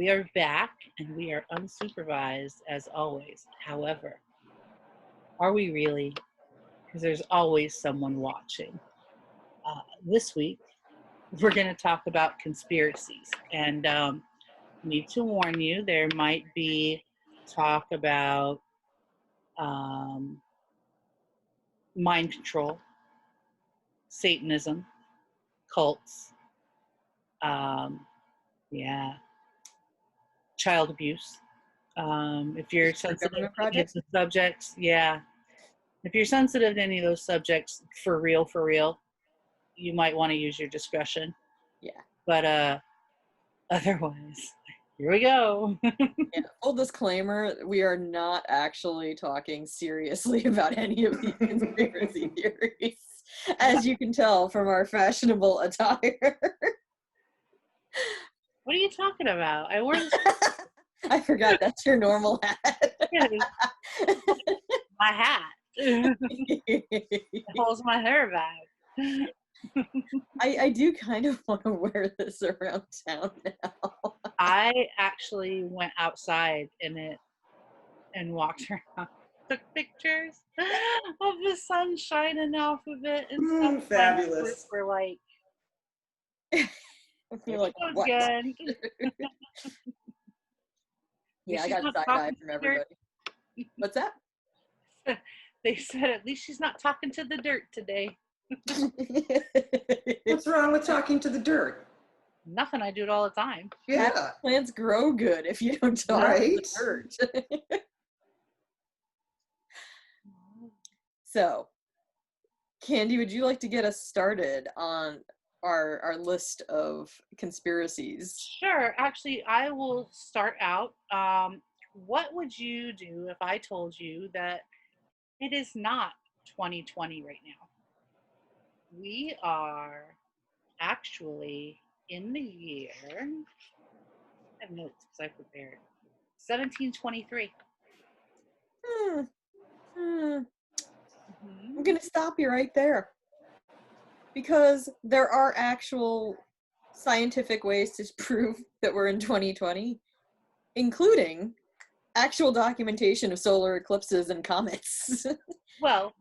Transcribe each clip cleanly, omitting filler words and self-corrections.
We are back and we are unsupervised as always. However, are we really? Because there's always someone watching. This week, we're going to talk about conspiracies. And need to warn you, there might be talk about mind control, Satanism, cults, child abuse. If you're sensitive to any of the subjects, if you're sensitive to any of those subjects, for real, you might want to use your discretion. Yeah. But otherwise, here we go. Yeah, full disclaimer, we are not actually talking seriously about any of these conspiracy theories, as you can tell from our fashionable attire. What are you talking about? I wore this. I forgot that's your normal hat. My hat. It holds my hair back. I do kind of want to wear this around town now. I actually went outside in it and walked around, took pictures of the sun shining off of it and stuff. Fabulous. We're like, You're like, what? Good. Yeah, I got side-eye from everybody. What's that? They said, at least she's not talking to the dirt today. What's wrong with talking to the dirt? Nothing. I do it all the time. Yeah. Plants grow good if you don't talk to the dirt. So, Candy, would you like to get us started on our list of conspiracies? Sure. Actually, I will start out. What would you do if I told you that it is not 2020 right now? We are actually in the year, I have notes because I prepared, 1723. I'm going to stop you right there. Because there are actual scientific ways to prove that we're in 2020, including actual documentation of solar eclipses and comets. Well,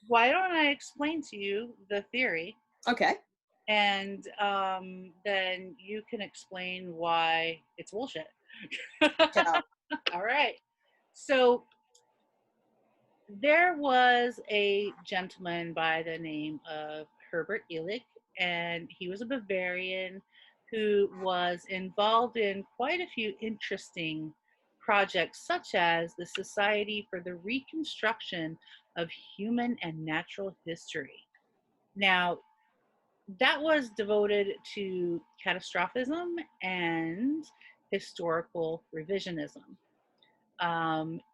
why don't I explain to you the theory? Okay. And then you can explain why it's bullshit. Yeah. All right. So there was a gentleman by the name of Herbert Ellick, and he was a Bavarian who was involved in quite a few interesting projects, such as the Society for the Reconstruction of Human and Natural History. Now, that was devoted to catastrophism and historical revisionism.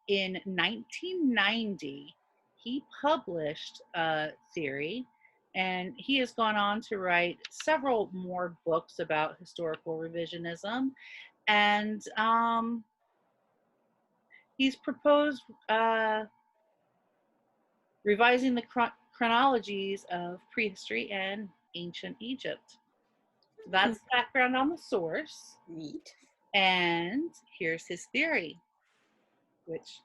In 1990, he published a theory, and he has gone on to write several more books about historical revisionism. And he's proposed revising the chronologies of prehistory and ancient Egypt. That's background on the source. Neat. And here's his theory, which,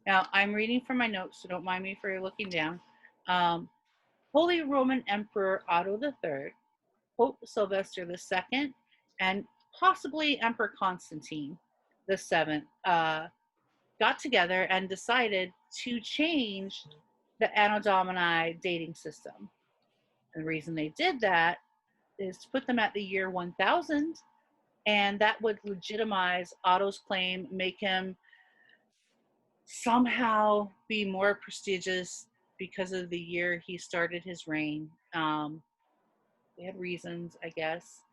now I'm reading from my notes, so don't mind me for looking down. Holy Roman Emperor Otto III, Pope Sylvester II, and possibly Emperor Constantine VII got together and decided to change the Anno Domini dating system. And the reason they did that is to put them at the year 1000, and that would legitimize Otto's claim, make him somehow be more prestigious because of the year he started his reign. They had reasons, I guess.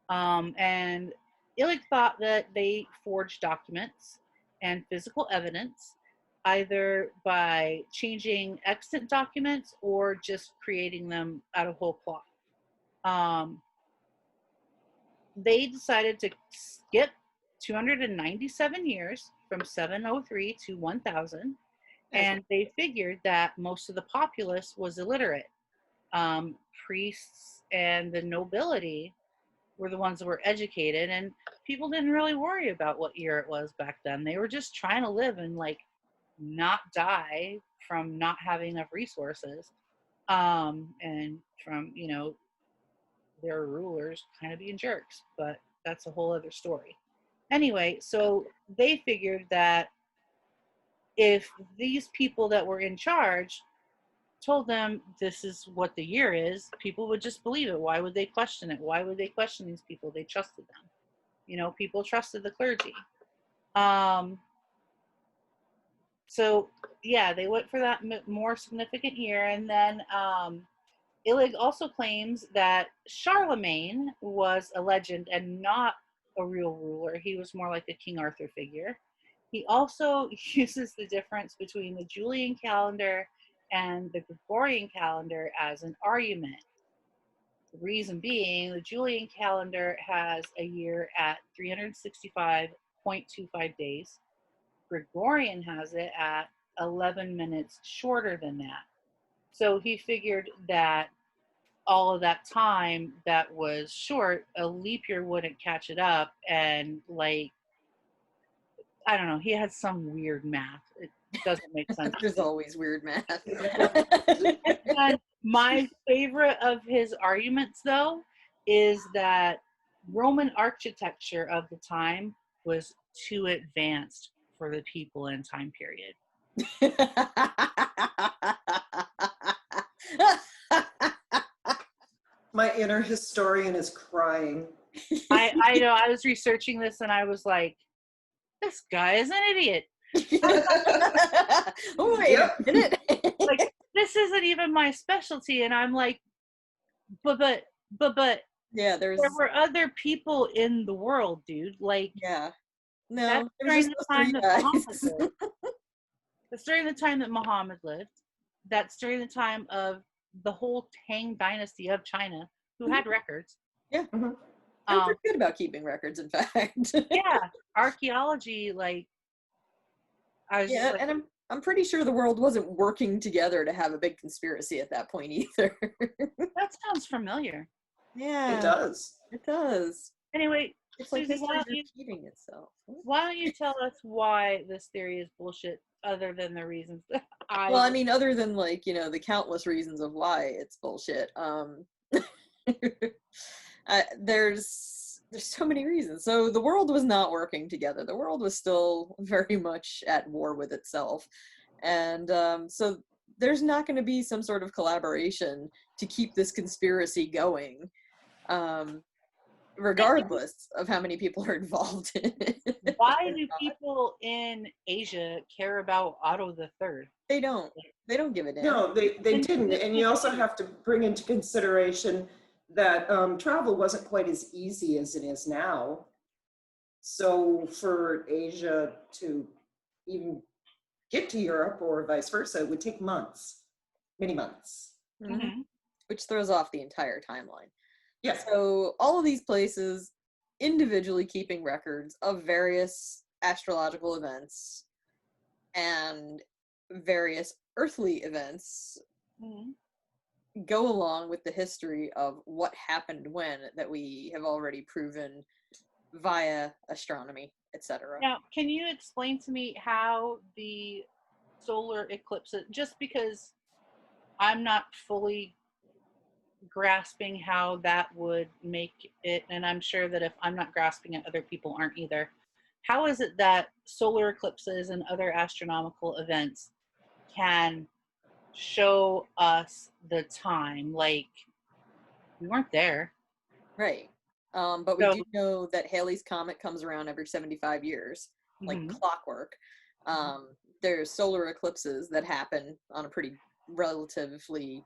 And Illich thought that they forged documents and physical evidence, either by changing extant documents or just creating them out of whole cloth. They decided to skip 297 years from 703 to 1000, and they figured that most of the populace was illiterate. Priests and the nobility were the ones that were educated, and people didn't really worry about what year it was back then. They were just trying to live and like not die from not having enough resources, and from their rulers kind of being jerks. But that's a whole other story. Anyway, so they figured that if these people that were in charge told them this is what the year is, people would just believe it. Why would they question it? Why would they question these people? They trusted them. People trusted the clergy. So yeah, they went for that more significant year. And then Illig also claims that Charlemagne was a legend and not a real ruler. He was more like a King Arthur figure. He also uses the difference between the Julian calendar and the Gregorian calendar as an argument. The reason being, the Julian calendar has a year at 365.25 days. Gregorian has it at 11 minutes shorter than that. So he figured that all of that time that was short, a leap year wouldn't catch it up. And like, I don't know, he had some weird math. It doesn't make sense. There's always weird math. And my favorite of his arguments, though, is that Roman architecture of the time was too advanced for the people in time period. My inner historian is crying. I know, I was researching this and I was like, this guy is an idiot. Oh, wait Yep. a minute. Like, this isn't even my specialty. And I'm like, but Yeah, there were other people in the world, dude. Like, yeah. No, that's it was during just the those time three that guys. Muhammad lived. That's during the time that Muhammad lived. That's during the time of the whole Tang dynasty of China, who had records. Yeah. Mhm. They're pretty good about keeping records, in fact. Yeah, archaeology, like, I was Yeah, just like, and I'm pretty sure the world wasn't working together to have a big conspiracy at that point either. that sounds familiar. Yeah, It does. it does. Anyway, It's like Susie, history's repeating itself. why don't you tell us why this theory is bullshit, other than the reasons that Well, I mean, other than like, the countless reasons of why it's bullshit. There's so many reasons. So the world was not working together. The world was still very much at war with itself. And so there's not going to be some sort of collaboration to keep this conspiracy going, regardless of how many people are involved in it. Why do people in Asia care about Otto the Third? They don't give a damn. No, they And didn't. And you also have to bring into consideration that travel wasn't quite as easy as it is now. So for Asia to even get to Europe or vice versa, it would take months, many months. Mhm. Which throws off the entire timeline. Yes. So all of these places individually keeping records of various astrological events and various earthly events Mhm. go along with the history of what happened when that we have already proven via astronomy, etc. Now, can you explain to me how the solar eclipses, just because I'm not fully grasping how that would make it, and I'm sure that if I'm not grasping it, other people aren't either. How is it that solar eclipses and other astronomical events can show us the time? Like, we weren't there. Right. But we So, do know that Halley's Comet comes around every 75 years, like mhm. clockwork. There's solar eclipses that happen on a pretty relatively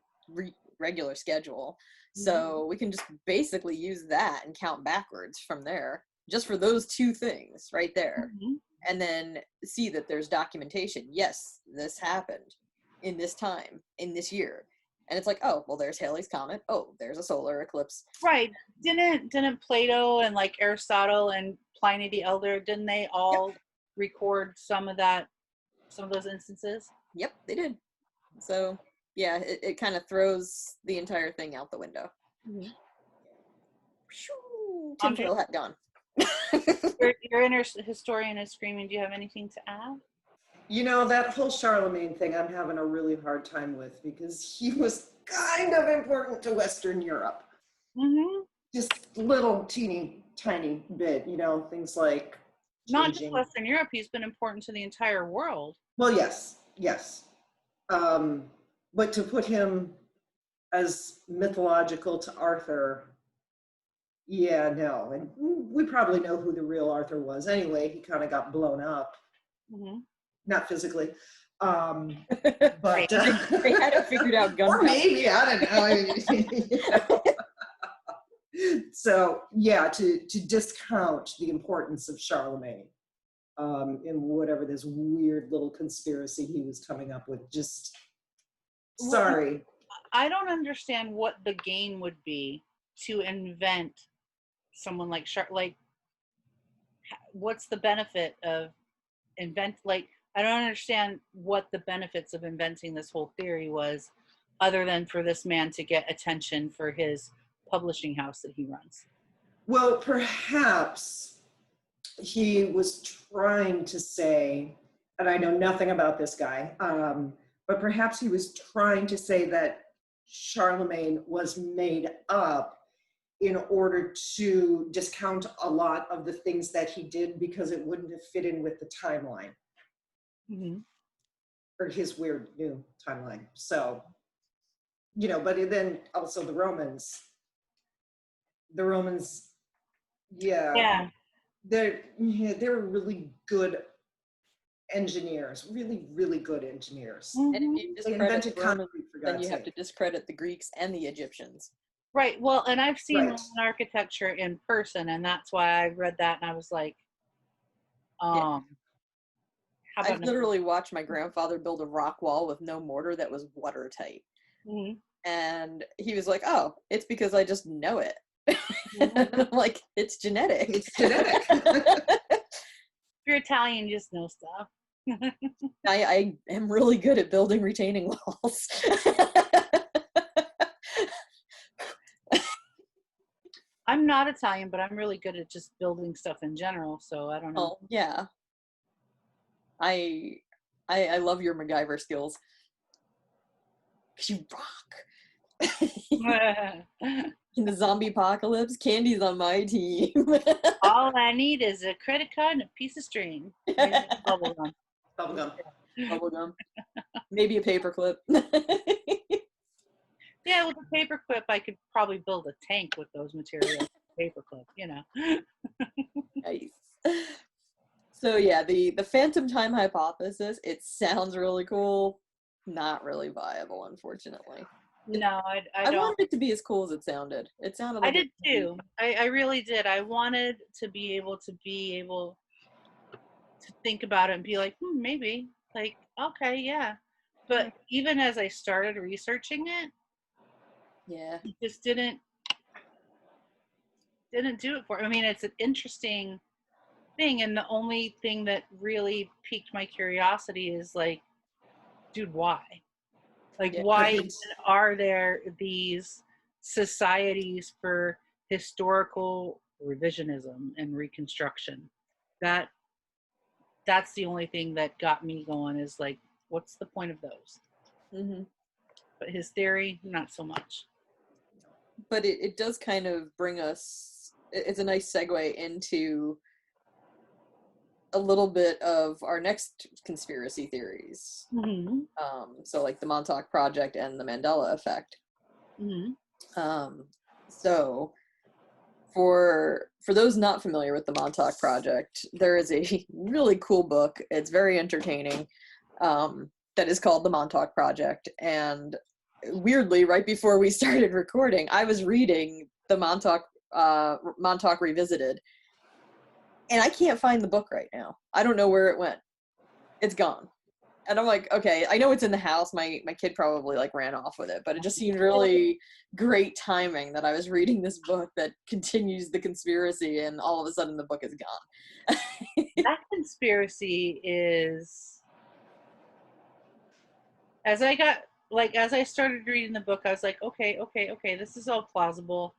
regular schedule. So we can just basically use that and count backwards from there, just for those two things right there. Mhm. And then see that there's documentation. Yes, this happened in this time, in this year. And it's like, oh, well, there's Halley's Comet. Oh, there's a solar eclipse. Right. Didn't Plato and like Aristotle and Pliny the Elder, didn't they all record some of those instances? Yep, they did. So, yeah, it kind of throws the entire thing out the window. tinfoil hat gone. Your inner historian is screaming. Do you have anything to add? You know, that whole Charlemagne thing I'm having a really hard time with because he was kind of important to Western Europe. Mm-hmm. Just little teeny tiny bit, you know, things like Not just changing. Western Europe. He's been important to the entire world. Well, yes. But to put him as mythological to Arthur, yeah, no. And we probably know who the real Arthur was anyway. He kind of got blown up, Mm-hmm. not physically. But They had it figured out or gunpowder. maybe, I don't know. You know. So yeah, to discount the importance of Charlemagne in whatever this weird little conspiracy he was coming up with, just sorry. I don't understand what the gain would be to invent someone like what's the benefit of I don't understand what the benefits of inventing this whole theory was, other than for this man to get attention for his publishing house that he runs. Well, perhaps he was trying to say, and I know nothing about this guy, but perhaps he was trying to say that Charlemagne was made up in order to discount a lot of the things that he did because it wouldn't have fit in with the timeline. Mm-hmm. Or his weird new timeline. So, you know, but then also the Romans, Yeah. they're really good engineers, really good engineers. And if Mm-hmm. you They discredit invented the Romans, concrete, for then God's you have to sake. discredit the Greeks and the Egyptians. Right. Well, and I've seen Right. Roman architecture in person, and that's why I read that and I was like, how about I've literally watched my grandfather build a rock wall with no mortar that was watertight. Mm-hmm. And he was like, "Oh, it's because I just know it." Mm-hmm. And I'm like, "It's genetic." It's genetic. If you're Italian, you just know stuff. I am really good at building retaining walls. I'm not Italian, but I'm really good at just building stuff in general. So I don't know. Oh, yeah. I love your MacGyver skills. 'Cause you rock. In the zombie apocalypse, Candy's on my team. All I need is a credit card and a piece of string. Bubble gum. Bubblegum. Bubblegum. Maybe a paperclip. Yeah, with a paperclip, I could probably build a tank with those materials. Paperclip, you know. Nice. So yeah, the phantom time hypothesis, it sounds really cool. Not really viable, unfortunately. No, I I don't. wanted it to be as cool as it sounded. It sounded I like did too. I really did. I wanted to be able to think about it and be like, maybe. Like, okay, yeah. But even as I started researching it, Yeah. it just didn't do it for me. I mean, it's an interesting thing, and the only thing that really piqued my curiosity is like, dude, why? Like, Yeah. why Right. even are there these societies for historical revisionism and reconstruction? That's the only thing that got me going, is like, what's the point of those? Mm-hmm. But his theory, not so much. But it does kind of bring us, it's a nice segue into a little bit of our next conspiracy theories. Mm-hmm. So like the Montauk Project and the Mandela Effect. Mm-hmm. So for those not familiar with the Montauk Project, there is a really cool book. It's very entertaining. That is called the Montauk Project. And weirdly, right before we started recording, I was reading the Montauk Revisited, and I can't find the book right now. I don't know where it went. It's gone. And I'm like, okay, I know it's in the house. My kid probably like ran off with it, but it just seemed really great timing that I was reading this book that continues the conspiracy, and all of a sudden the book is gone. That conspiracy is, as I started reading the book, I was like, okay, this is all plausible.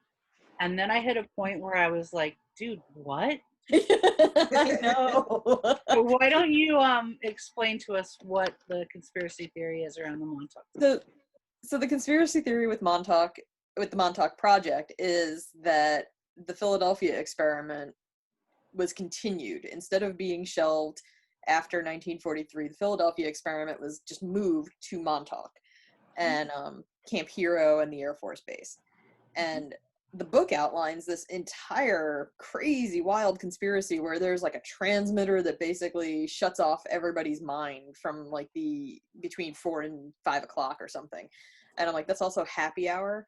And then I hit a point where I was like, dude, what? I know. So why don't you explain to us what the conspiracy theory is around the Montauk? So the conspiracy theory with the Montauk Project, is that the Philadelphia experiment was continued. Instead of being shelved after 1943, the Philadelphia experiment was just moved to Montauk and Camp Hero and the Air Force Base. And the book outlines this entire crazy, wild conspiracy where there's like a transmitter that basically shuts off everybody's mind from like between 4 and 5 o'clock or something. And I'm like, that's also happy hour.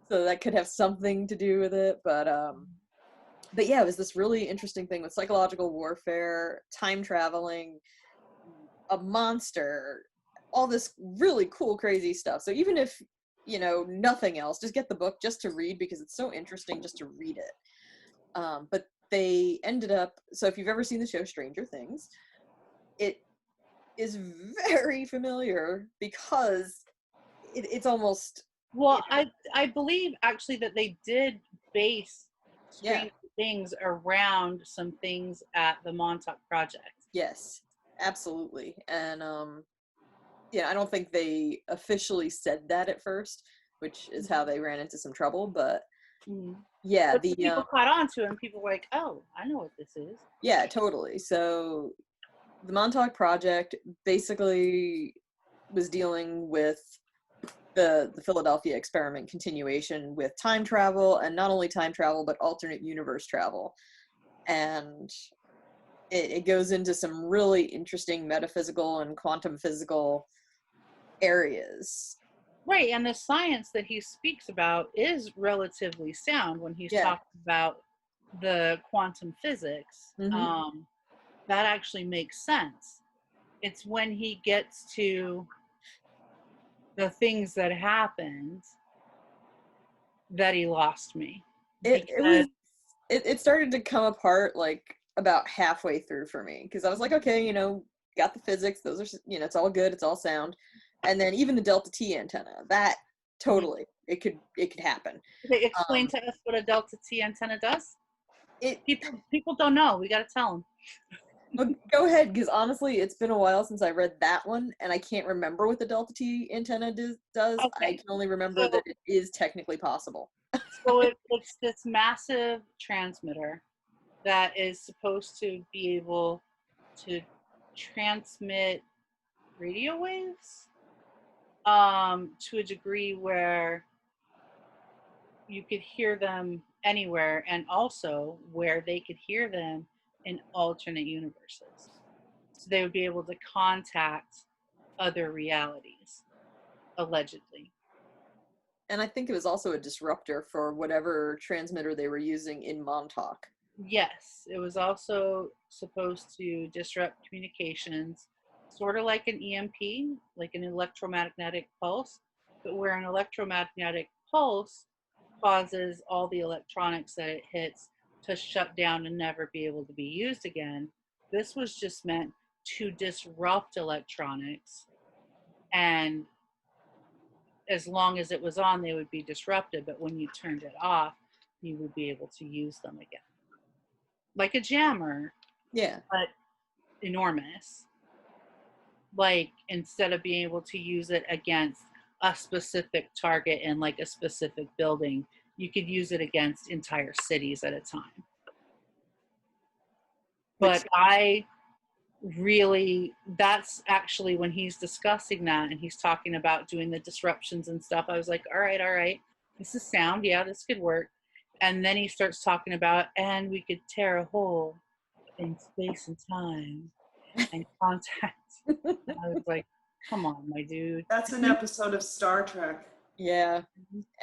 So that could have something to do with it. But yeah, it was this really interesting thing with psychological warfare, time traveling, a monster, all this really cool, crazy stuff. So even if, nothing else, just get the book just to read, because it's so interesting just to read it. But they ended up, so if you've ever seen the show Stranger Things, it is very familiar because it's almost, Well, I believe actually that they did base yeah, Stranger Things around some things at the Montauk Project. yes, absolutely. And I don't think they officially said that at first, which is how they ran into some trouble, but yeah, But people caught on to it, and people were like, oh, I know what this is. yeah, totally. So the Montauk Project basically was dealing with the Philadelphia experiment continuation with time travel, and not only time travel, but alternate universe travel. And it goes into some really interesting metaphysical and quantum physical areas. Right, and the science that he speaks about is relatively sound when he's talking about the quantum physics. Mm-hmm. That actually makes sense. It's when he gets to the things that happened that he lost me. It started to come apart like about halfway through for me, because I was like, okay, got the physics, those are, it's all good, it's all sound. And then even the delta T antenna, that totally, it could happen. Okay, explain to us what a delta T antenna does. People don't know. We got to tell them. Well, go ahead, because honestly, it's been a while since I read that one, and I can't remember what the delta T antenna does. Okay. I can only remember that it is technically possible. So it's this massive transmitter that is supposed to be able to transmit radio waves to a degree where you could hear them anywhere, and also where they could hear them in alternate universes. So they would be able to contact other realities, allegedly. And I think it was also a disruptor for whatever transmitter they were using in Montauk. Yes, it was also supposed to disrupt communications, sort of like an EMP, like an electromagnetic pulse, but where an electromagnetic pulse causes all the electronics that it hits to shut down and never be able to be used again. This was just meant to disrupt electronics, and as long as it was on, they would be disrupted, but when you turned it off, you would be able to use them again. Like a jammer, Yeah. but enormous. Like, instead of being able to use it against a specific target in like a specific building, you could use it against entire cities at a time. But that's actually when he's discussing that and he's talking about doing the disruptions and stuff, I was like, all right, this is sound, yeah, this could work. And then he starts talking about, and we could tear a hole in space and time and contact. I was like, come on, my dude. That's an episode of Star Trek. Yeah.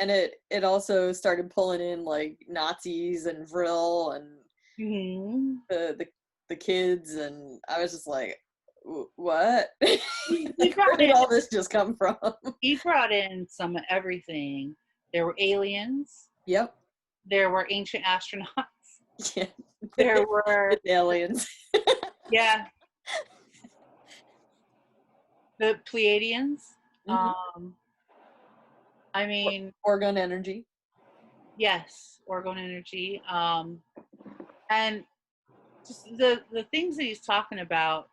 And it also started pulling in like Nazis and Vril and the kids, and I was just like, what? Like, where did all this just come from? He brought in some of everything. There were aliens. Yep. There were ancient astronauts. Yeah. There were aliens. Yeah. The Pleiadians. Mm-hmm. I mean, Orgone energy. yes, orgone energy. And just the things that he's talking about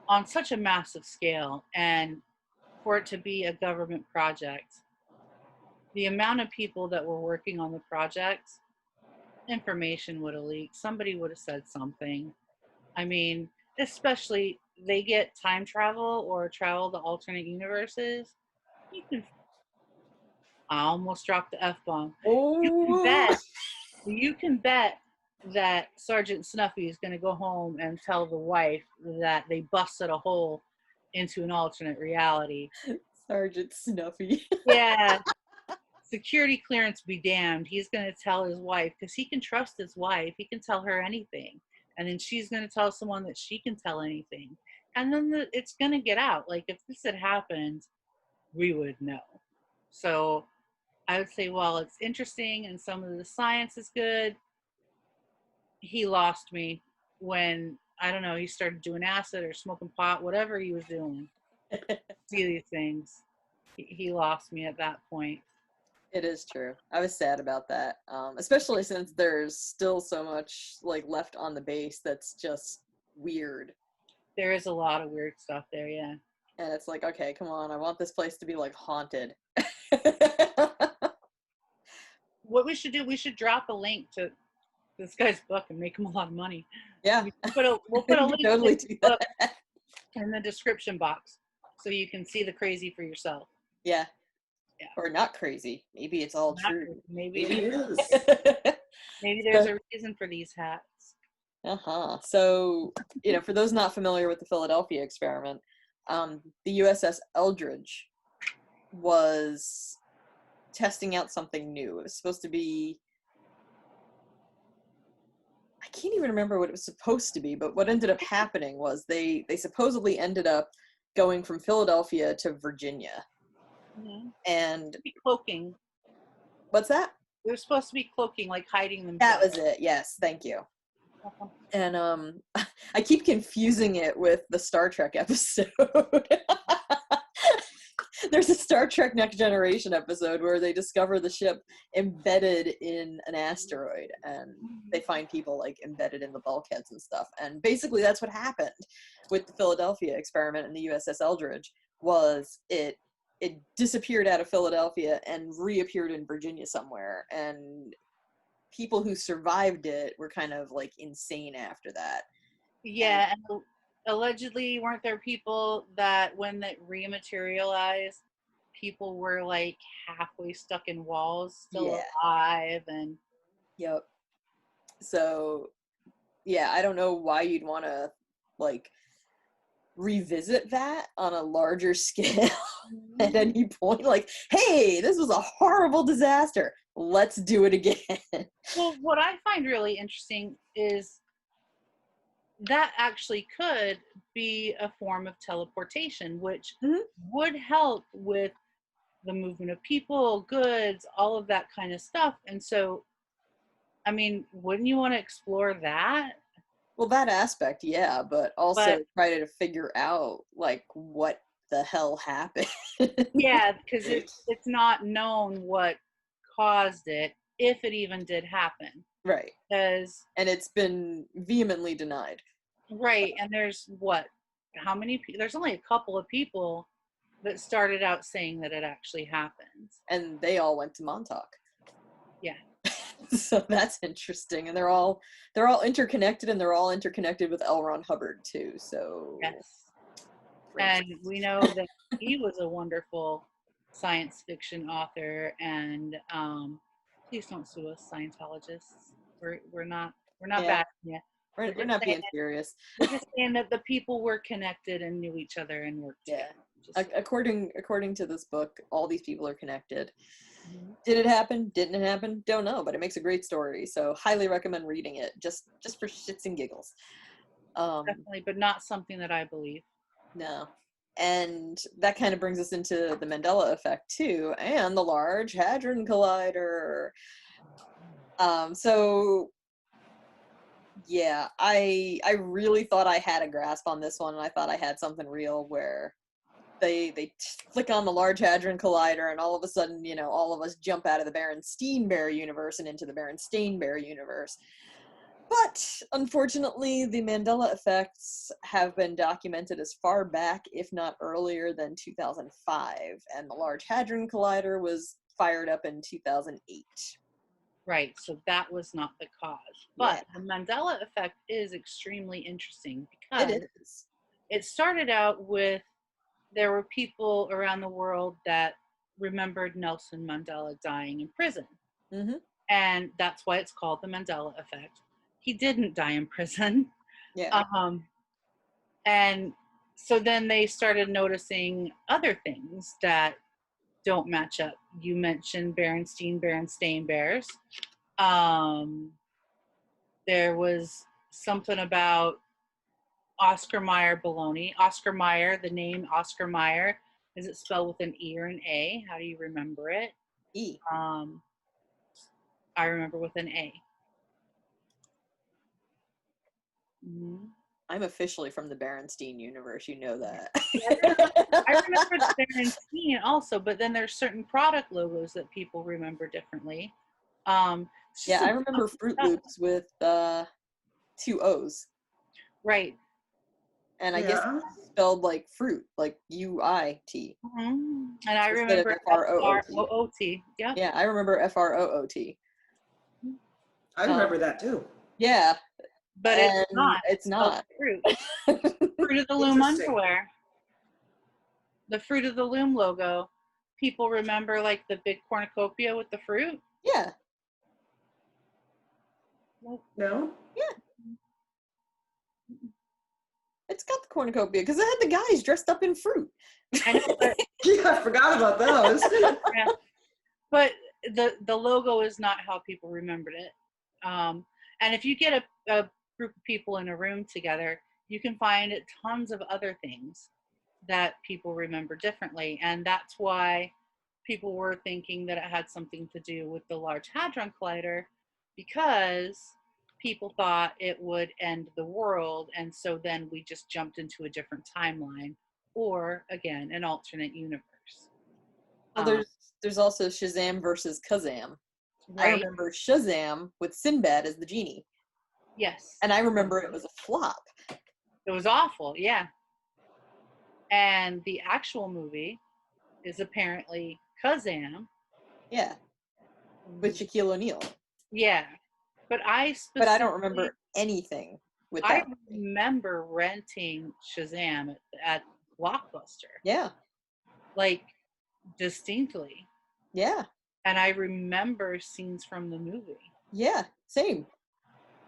on such a massive scale, and for it to be a government project, the amount of people that were working on the project, information would have leaked. Somebody would have said something. I mean, especially they get time travel or travel to alternate universes. You can. I almost dropped the F-bomb. You can Oh, bet. You can bet that Sergeant Snuffy is going to go home and tell the wife that they busted a hole into an alternate reality. Sergeant Snuffy. Yeah, security clearance be damned. He's going to tell his wife because he can trust his wife. He can tell her anything. And then she's going to tell someone that she can tell anything. And then it's going to get out. Like, if this had happened, we would know. So I would say, while it's interesting and some of the science is good, he lost me when, I don't know, he started doing acid or smoking pot, whatever he was doing. See these things. He lost me at that point. It is true. I was sad about that, especially since there's still so much like left on the base that's just weird. There is a lot of weird stuff there, yeah. And it's like, okay, come on, I want this place to be like haunted. What we should do, we should drop a link to this guy's book and make him a lot of money. Yeah, We'll put a link totally to do the book that. in the description box so you can see the crazy for yourself. Yeah. Yeah. Or not crazy. Maybe it's all Not true. crazy. Maybe Maybe it is. maybe there's a reason for these hats. So, for those not familiar with the Philadelphia experiment, the USS Eldridge was testing out something new. It was supposed to be, I can't even remember what it was supposed to be, but what ended up happening was they supposedly ended up going from Philadelphia to Virginia. Mm-hmm. And Cloaking. What's that? They were supposed to be cloaking, like hiding themselves. That was it. Yes, thank you. And I keep confusing it with the Star Trek episode. There's a Star Trek Next Generation episode where they discover the ship embedded in an asteroid, and they find people like embedded in the bulkheads and stuff. And basically that's what happened with the Philadelphia experiment and the USS Eldridge. Was it disappeared out of Philadelphia and reappeared in Virginia somewhere, and people who survived it were kind of like insane after that. Yeah, and allegedly weren't there people that when it rematerialized, people were like halfway stuck in walls, still alive, and Yep. So yeah, I don't know why you'd want to like revisit that on a larger scale at any point. Like, hey, this was a horrible disaster. Let's do it again. Well, what I find really interesting is that actually could be a form of teleportation, which would help with the movement of people, goods, all of that kind of stuff. And so, I mean, wouldn't you want to explore that? Well, that aspect, yeah, but also try to figure out like what the hell happened. Yeah, because it's not known what caused it, if it even did happen. Right. And it's been vehemently denied. Right, and there's how many people? There's only a couple of people that started out saying that it actually happened. And they all went to Montauk. Yeah. So that's interesting. And they're all interconnected, and they're all interconnected with L. Ron Hubbard too. So yes. And we know that he was a wonderful science fiction author, and please don't sue us, Scientologists. We're not bashing you. We're not being serious. We're just saying that the people were connected and knew each other and worked together. According to this book, all these people are connected. Mm-hmm. Did it happen? Didn't it happen? Don't know, but it makes a great story. So highly recommend reading it, just for shits and giggles. Definitely, but not something that I believe. No. And that kind of brings us into the Mandela effect too, and the Large Hadron Collider. So yeah, I really thought I had a grasp on this one, and I thought I had something real where they click on the Large Hadron Collider, and all of a sudden, all of us jump out of the Berenstain Bear universe and into the Berenstain Bear universe. But unfortunately, the Mandela effects have been documented as far back, if not earlier, than 2005, and the Large Hadron Collider was fired up in 2008. Right, so that was not the cause. But the Mandela effect is extremely interesting because It is. it started out with, there were people around the world that remembered Nelson Mandela dying in prison. Mm-hmm. And that's why it's called the Mandela effect. He didn't die in prison. Yeah. And so then they started noticing other things that don't match up. You mentioned Berenstain Bears. There was something about Oscar Mayer baloney. Oscar Mayer, the name Oscar Mayer, is it spelled with an E or an A? How do you remember it? E. I remember with an A. Mm-hmm. I'm officially from the Berenstain universe, you know that. I remember the Berenstain also, but then there's certain product logos that people remember differently. Yeah, I remember Fruit Loops with 2 O's. Right. And I guess it's spelled like fruit, like UIT. Mm-hmm. And I remember FROOT. Yeah. Yeah, I remember FROOT. I remember that too. Yeah. But it's not. It's not. Fruit. Fruit of the Loom underwear. The Fruit of the Loom logo. People remember like the big cornucopia with the fruit? Yeah. No? Yeah. It's got the cornucopia because it had the guys dressed up in fruit. I know, but yeah, I forgot about those. yeah. But the logo is not how people remembered it. And if you get a group of people in a room together, you can find tons of other things that people remember differently. And that's why people were thinking that it had something to do with the Large Hadron Collider, because people thought it would end the world. And so then we just jumped into a different timeline, or again, an alternate universe. Well, there's also Shazam versus Kazam. Right. I remember Shazam with Sinbad as the genie. Yes. And I remember it was a flop. It was awful, yeah. And the actual movie is apparently Kazam. Yeah. With Shaquille O'Neal. Yeah. But I don't remember anything with that. I remember renting Shazam at Blockbuster. Yeah. Like, distinctly. Yeah. And I remember scenes from the movie. Yeah, same.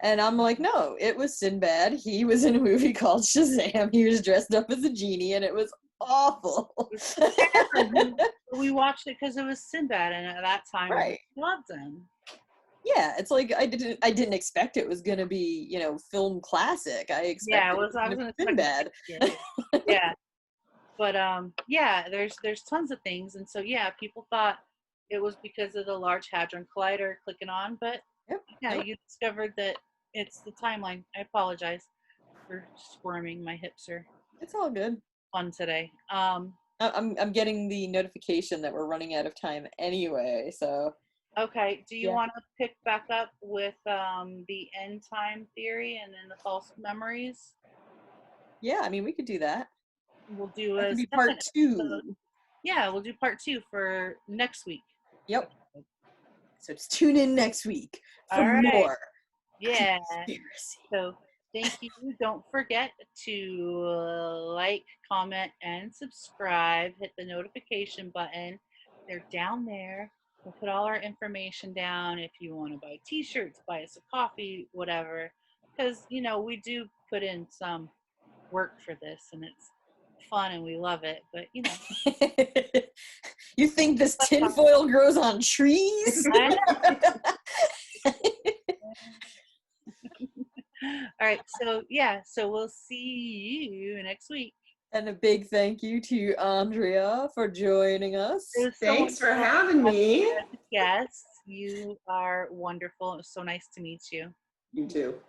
And I'm like, no, it was Sinbad. He was in a movie called Shazam. He was dressed up as a genie, and it was awful. We watched it because it was Sinbad, and at that time, right. we loved him. Yeah, it's like I didn't expect it was gonna be, film classic. I expected I was Sinbad. Yeah. But there's tons of things, and so people thought it was because of the Large Hadron Collider clicking on, but you discovered that it's the timeline. I apologize for squirming. My hips are. It's all good. Fun today. I'm getting the notification that we're running out of time anyway, so. Okay. Do you want to pick back up with the end time theory and then the false memories? Yeah, I mean, we could do that. We'll do part 2. Episode. Yeah, we'll do part 2 for next week. Yep. So just tune in next week for more. Yeah. Conspiracy. So thank you. Don't forget to like, comment, and subscribe. Hit the notification button. They're down there. We'll put all our information down if you want to buy t-shirts, buy us a coffee, whatever. Because, we do put in some work for this, and it's fun and we love it, but you think this tinfoil grows on trees? All right, so we'll see you next week. And a big thank you to Andrea for joining us. Thanks for having me. Yes, you are wonderful. It was so nice to meet you. You too.